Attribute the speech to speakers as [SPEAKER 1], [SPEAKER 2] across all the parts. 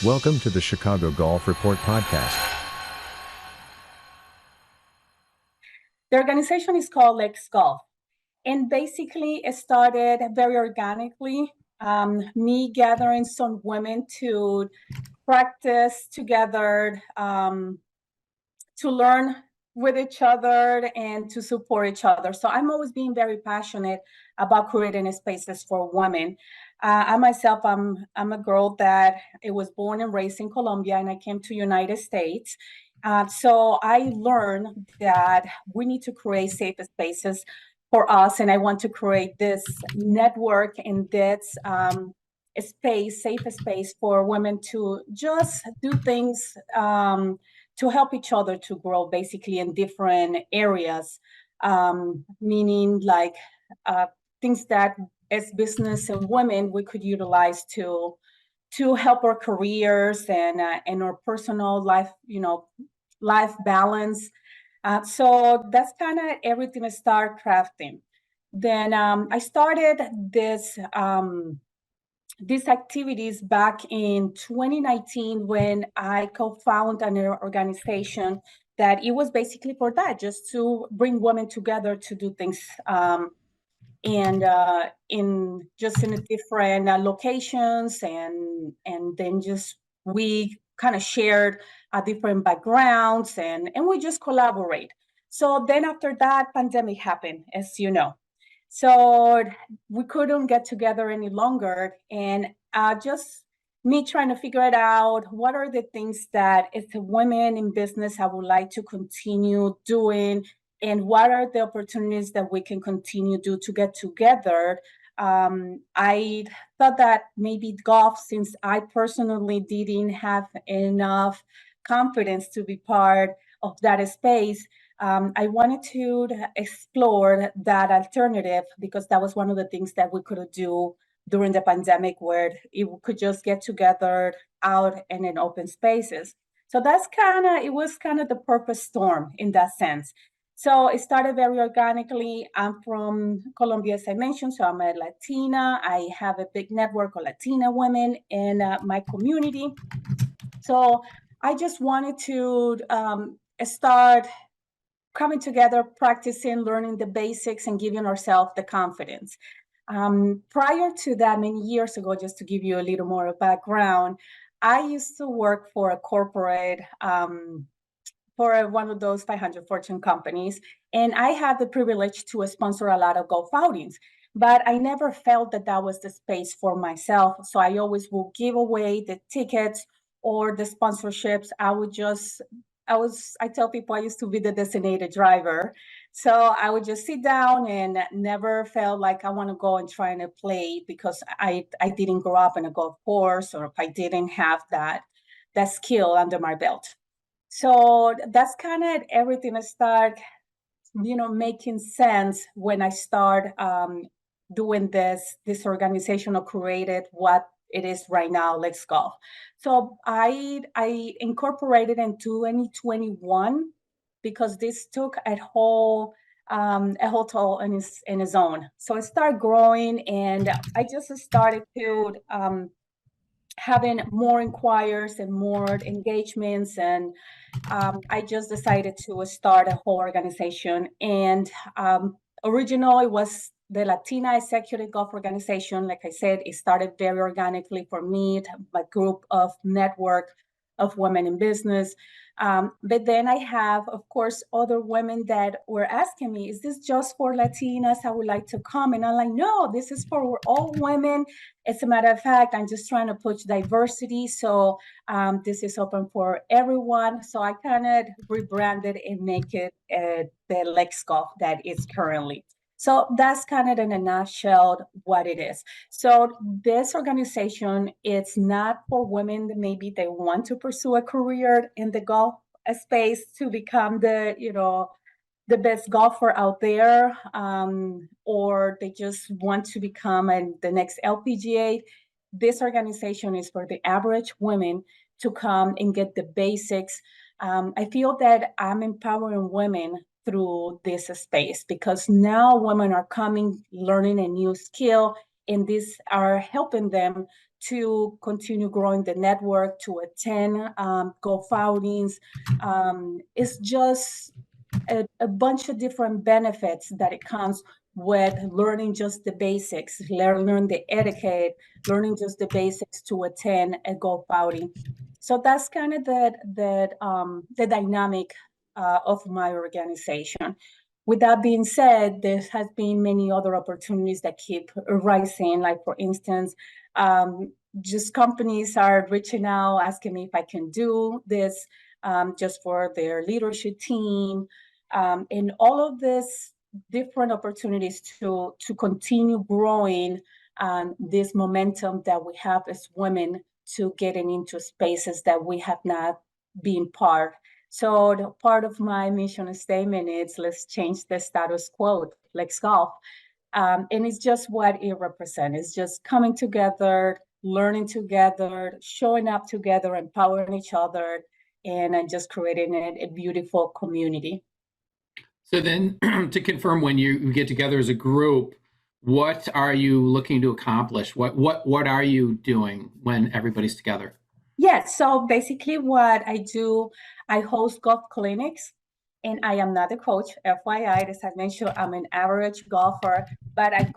[SPEAKER 1] Welcome to the Chicago Golf Report podcast.
[SPEAKER 2] The organization is called LEX Golf. And basically, it started very organically, me gathering some women to practice together, to learn with each other and to support each other. So I'm always being very passionate about creating spaces for women. I myself, I'm a girl that it was born and raised in Colombia, and I came to United States. So I learned that we need to create safe spaces for us, and I want to create this network and this safe space for women to just do things to help each other to grow, basically in different areas, meaning like things that as business and women we could utilize to help our careers and our personal life, life balance. So that's kind of everything I started crafting. Then I started these activities back in 2019 when I co-founded an organization that it was basically for that, just to bring women together to do things and in different locations, and then just we kind of shared different backgrounds and we just collaborate. So then after that, pandemic happened, as you know. So we couldn't get together any longer, and just me trying to figure it out. What are the things that as a woman in business I would like to continue doing, and what are the opportunities that we can continue to get together? I thought that maybe golf, since I personally didn't have enough confidence to be part of that space, I wanted to explore that alternative, because that was one of the things that we could do during the pandemic, where it could just get together out and in open spaces. So it was kind of the perfect storm in that sense. So it started very organically. I'm from Colombia, as I mentioned, so I'm a Latina. I have a big network of Latina women in my community. So I just wanted to start coming together, practicing, learning the basics, and giving ourselves the confidence. Prior to that, many years ago, just to give you a little more background, I used to work for a corporate, for one of those 500 Fortune companies, and I had the privilege to sponsor a lot of golf outings. But I never felt that that was the space for myself. So I always will give away the tickets or the sponsorships. I tell people I used to be the designated driver. So I would just sit down and never felt like I want to go and try and play, because I didn't grow up in a golf course, or if I didn't have that skill under my belt. So that's kind of everything I start, making sense when I start doing this organization, or created what it is right now, LEX Golf. So I incorporated in 2021, because this took a whole toll in its own. So it started growing, and I just started to having more inquiries and more engagements, and I just decided to start a whole organization. And originally it was the Latina Executive Golf Organization. Like I said, it started very organically for me, my group of network of women in business. But then I have, of course, other women that were asking me, is this just for Latinas? I would like to come. And I'm like, no, this is for all women. As a matter of fact, I'm just trying to push diversity. So this is open for everyone. So I kind of rebranded and make it the LEX Golf that is currently. So that's kind of in a nutshell what it is. So this organization, it's not for women that maybe they want to pursue a career in the golf space to become the best golfer out there, or they just want to become the next LPGA. This organization is for the average women to come and get the basics. I feel that I'm empowering women through this space, because now women are coming, learning a new skill, and these are helping them to continue growing the network, to attend golf outings. It's just a bunch of different benefits that it comes with learning just the basics, learn the etiquette, learning just the basics to attend a golf outing. So that's kind of the dynamic of my organization. With that being said, there has been many other opportunities that keep rising. Like for instance, just companies are reaching out, asking me if I can do this just for their leadership team, and all of this different opportunities to continue growing this momentum that we have as women to getting into spaces that we have not been part. So the part of my mission statement is let's change the status quo, LEX Golf. And it's just what it represents. It's just coming together, learning together, showing up together, empowering each other, and just creating a beautiful community.
[SPEAKER 3] So then to confirm, when you get together as a group, what are you looking to accomplish? What are you doing when everybody's together?
[SPEAKER 2] Yes, so basically what I do, I host golf clinics, and I am not a coach, FYI. As I mentioned, I'm an average golfer, but I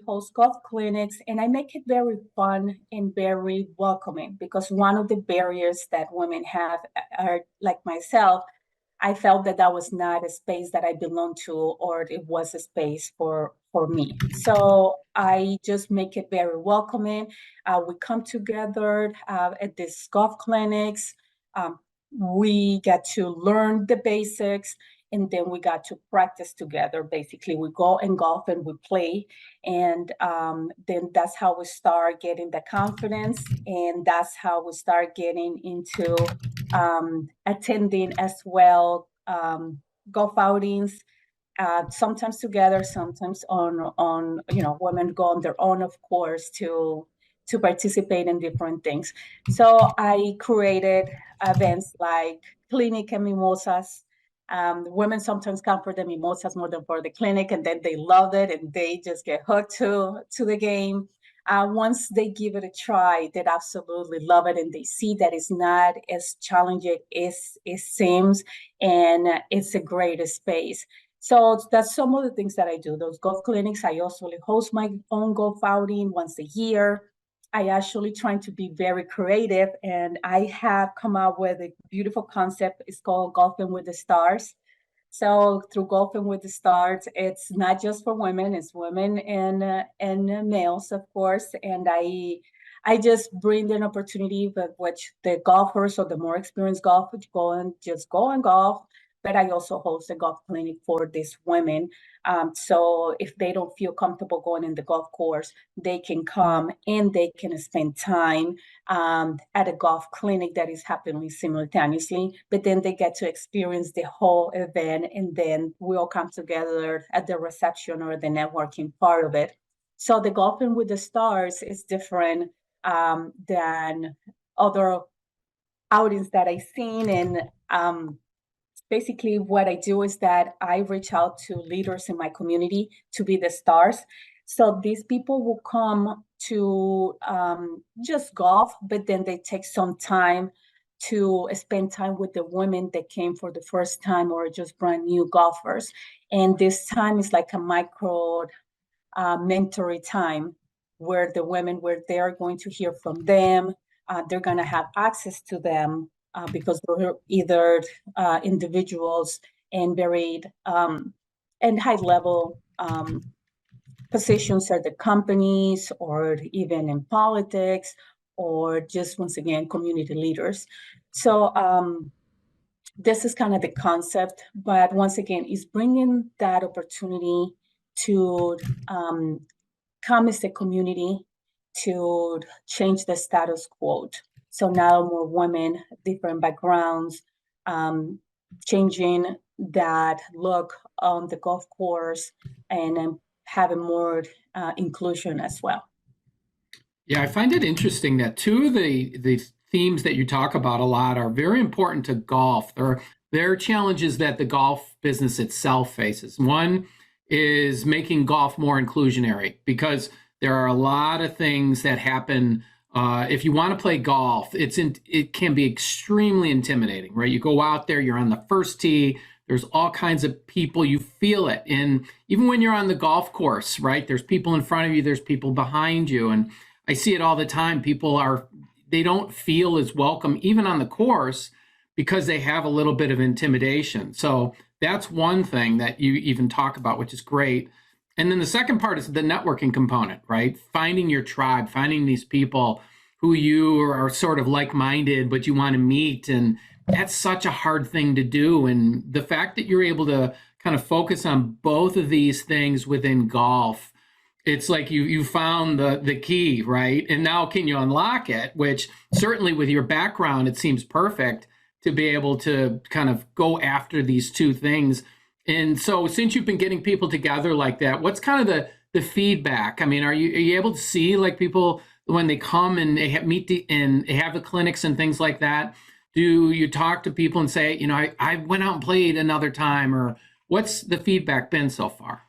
[SPEAKER 2] host golf clinics, and I make it very fun and very welcoming, because one of the barriers that women have are, like myself, I felt that was not a space that I belonged to, or it was a space for me. So I just make it very welcoming. We come together at these golf clinics. We get to learn the basics, and then we got to practice together. Basically, we go and golf and we play, and then that's how we start getting the confidence, and that's how we start getting into attending as well golf outings, sometimes together, sometimes on women go on their own, of course, to participate in different things. So I created events like clinic and mimosas. Women sometimes come for the mimosas more than for the clinic, and then they love it and they just get hooked to the game. Once they give it a try, they absolutely love it, and they see that it's not as challenging as it seems, and it's a great space. So that's some of the things that I do. Those golf clinics, I also host my own golf outing once a year. I actually trying to be very creative, and I have come up with a beautiful concept. It's called Golfing with the Stars. So through Golfing with the Stars, it's not just for women; it's women and males, of course. And I just bring an opportunity with which the golfers or the more experienced golfers go and golf. But I also host a golf clinic for these women. So if they don't feel comfortable going in the golf course, they can come and they can spend time at a golf clinic that is happening simultaneously. But then they get to experience the whole event, and then we all come together at the reception or the networking part of it. So the Golfing with the Stars is different than other outings that I've seen. And basically what I do is that I reach out to leaders in my community to be the stars. So these people will come to just golf, but then they take some time to spend time with the women that came for the first time or just brand new golfers. And this time is like a micro mentoring time where the women, where they're going to hear from them, they're going to have access to them because they're either individuals and varied and high level positions at the companies, or even in politics, or just, once again, community leaders. So this is kind of the concept, but once again, is bringing that opportunity to come as a community to change the status quo. So now more women, different backgrounds, changing that look on the golf course, and having more inclusion as well.
[SPEAKER 3] Yeah, I find it interesting that two of the themes that you talk about a lot are very important to golf. There are challenges that the golf business itself faces. One is making golf more inclusionary, because there are a lot of things that happen If you want to play golf, it can be extremely intimidating, right? You go out there, you're on the first tee, there's all kinds of people, you feel it. And even when you're on the golf course, right, there's people in front of you, there's people behind you. And I see it all the time. They don't feel as welcome, even on the course, because they have a little bit of intimidation. So that's one thing that you even talk about, which is great. And then the second part is the networking component, right? Finding your tribe, finding these people who you are sort of like-minded, but you want to meet. And that's such a hard thing to do. And the fact that you're able to kind of focus on both of these things within golf, it's like you found the key, right? And now can you unlock it? Which certainly with your background, it seems perfect to be able to kind of go after these two things. And so since you've been getting people together like that, what's kind of the feedback? I mean, are you able to see like people when they come and they and they have the clinics and things like that? Do you talk to people and say, I went out and played another time, or what's the feedback been so far?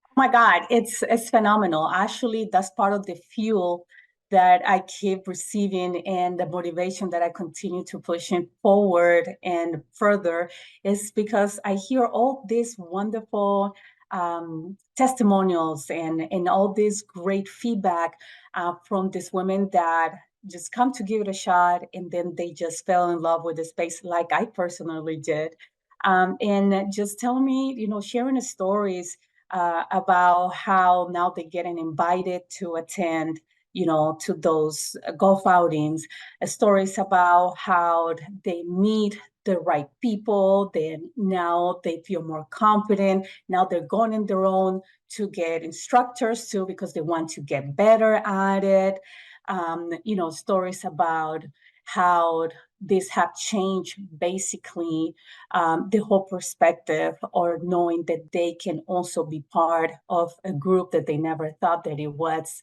[SPEAKER 2] Oh my God, it's phenomenal. Actually, that's part of the fuel that I keep receiving and the motivation that I continue to push it forward and further is because I hear all these wonderful testimonials and all this great feedback from these women that just come to give it a shot and then they just fell in love with the space like I personally did. And just tell me, sharing the stories about how now they're getting invited to attend to those golf outings, stories about how they meet the right people, then now they feel more confident. Now they're going on their own to get instructors too, because they want to get better at it. Stories about how this have changed basically the whole perspective, or knowing that they can also be part of a group that they never thought that it was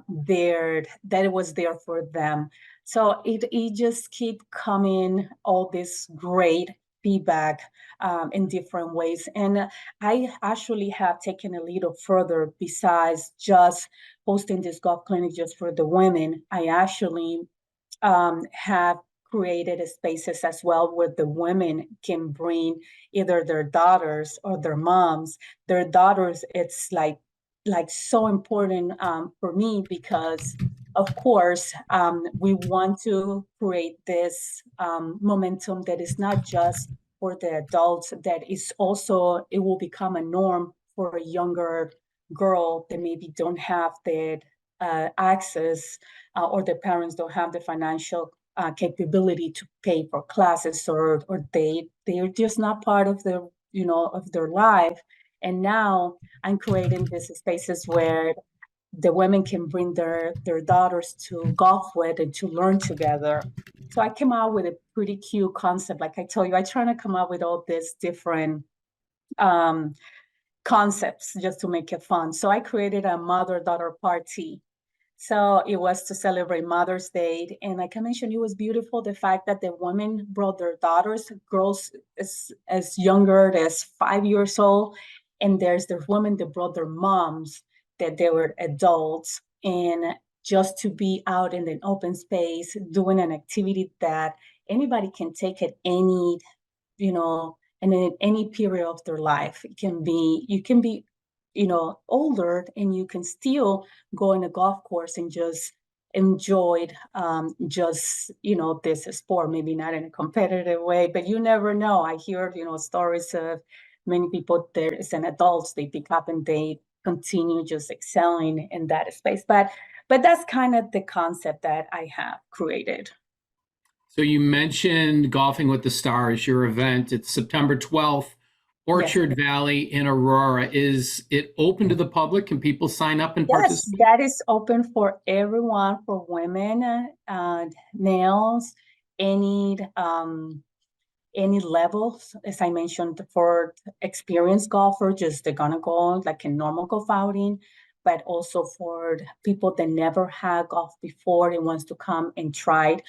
[SPEAKER 2] there, that it was there for them. So it just keep coming, all this great feedback in different ways. And I actually have taken a little further besides just hosting this golf clinic just for the women. I actually have created spaces as well where the women can bring either their daughters or their moms. Their daughters, it's like so important for me because of course we want to create this momentum that is not just for the adults, that is also, it will become a norm for a younger girl that maybe don't have the access or the parents don't have the financial capability to pay for classes, or they're just not part of the of their life. And now I'm creating these spaces where the women can bring their daughters to golf with and to learn together. So I came out with a pretty cute concept. Like I told you, I try to come up with all these different concepts just to make it fun. So I created a mother-daughter party. So it was to celebrate Mother's Day. And like I mentioned, it was beautiful, the fact that the women brought their daughters, girls as younger as 5 years old. And there's the women that brought their moms, that they were adults. And just to be out in an open space, doing an activity that anybody can take at any, and in any period of their life. You can be older and you can still go in a golf course and just enjoyed this sport, maybe not in a competitive way, but you never know. I hear stories of many people there as an adults, they pick up and they continue just excelling in that space. But that's kind of the concept that I have created.
[SPEAKER 3] So you mentioned Golfing with the Stars, your event. It's September 12th, Orchard
[SPEAKER 2] Yes.
[SPEAKER 3] Valley in Aurora. Is it open to the public? Can people sign up and participate?
[SPEAKER 2] Yes, that is open for everyone, for women, males, any levels. As I mentioned, for experienced golfer, just they're gonna go like a normal golf outing, but also for people that never had golf before and wants to come and try it.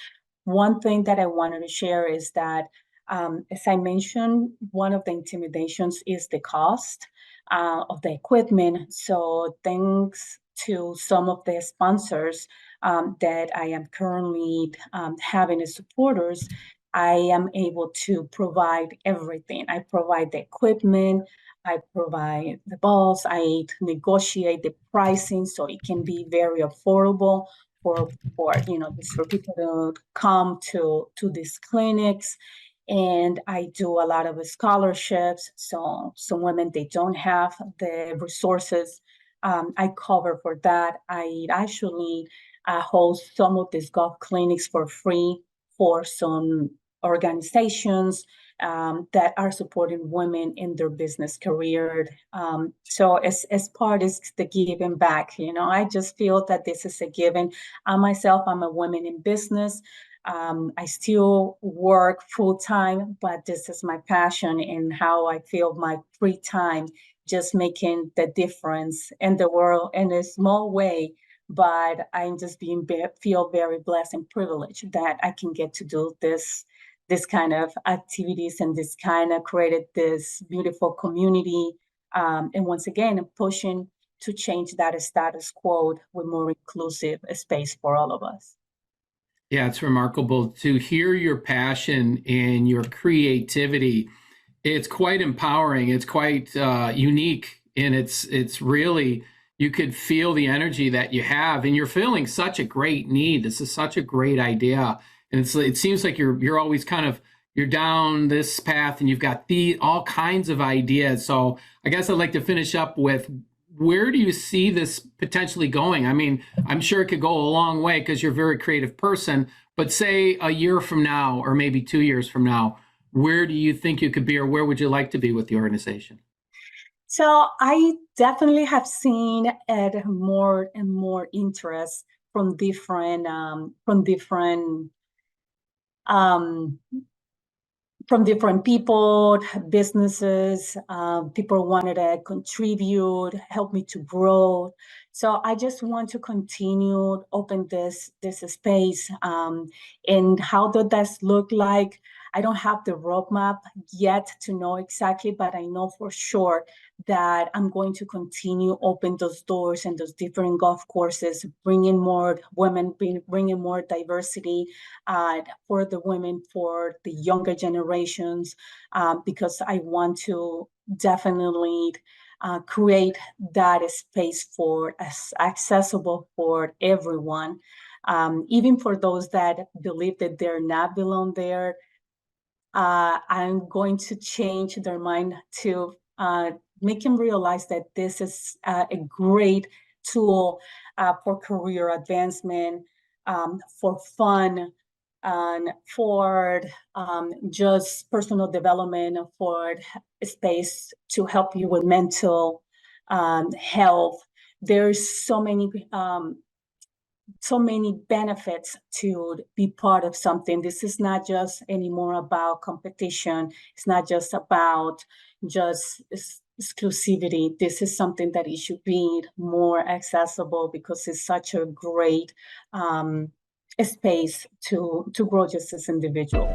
[SPEAKER 2] One thing that I wanted to share is that, as I mentioned, one of the intimidations is the cost of the equipment. So thanks to some of the sponsors, that I am currently having as supporters, I am able to provide everything. I provide the equipment, I provide the balls, I negotiate the pricing so it can be very affordable for just for people to come to these clinics. And I do a lot of scholarships. So some women, they don't have the resources. I cover for that. I actually host some of these golf clinics for free for some organizations that are supporting women in their business career. So as part is the giving back. I just feel that this is a given. I myself, I'm a woman in business. I still work full time, but this is my passion and how I feel my free time, just making the difference in the world in a small way. But I'm just feel very blessed and privileged that I can get to do this kind of activities and this kind of created this beautiful community. And once again, I'm pushing to change that status quo with more inclusive space for all of us.
[SPEAKER 3] Yeah, it's remarkable to hear your passion and your creativity. It's quite empowering. It's quite unique, and it's really, you could feel the energy that you have, and you're feeling such a great need. This is such a great idea, and it seems like you're always you're down this path, and you've got all kinds of ideas. So I guess I'd like to finish up with, where do you see this potentially going? I mean, I'm sure it could go a long way because you're a very creative person, but say a year from now, or maybe 2 years from now, where do you think you could be, or where would you like to be with the organization?
[SPEAKER 2] So I definitely have seen more and more interest from different people, businesses. People wanted to contribute, help me to grow. So I just want to continue open this space. And how does that look like? I don't have the roadmap yet to know exactly, but I know for sure that I'm going to continue open those doors and those different golf courses, bringing more women, bringing more diversity for the women, for the younger generations, because I want to definitely create that space for accessible for everyone, even for those that believe that they're not belong there. I'm going to change their mind to make them realize that this is a great tool for career advancement, for fun, and for just personal development, for space to help you with mental health. There's so many benefits to be part of something. This is not just anymore about competition. It's not just about just exclusivity. This is something that it should be more accessible because it's such a great space to grow just as individuals.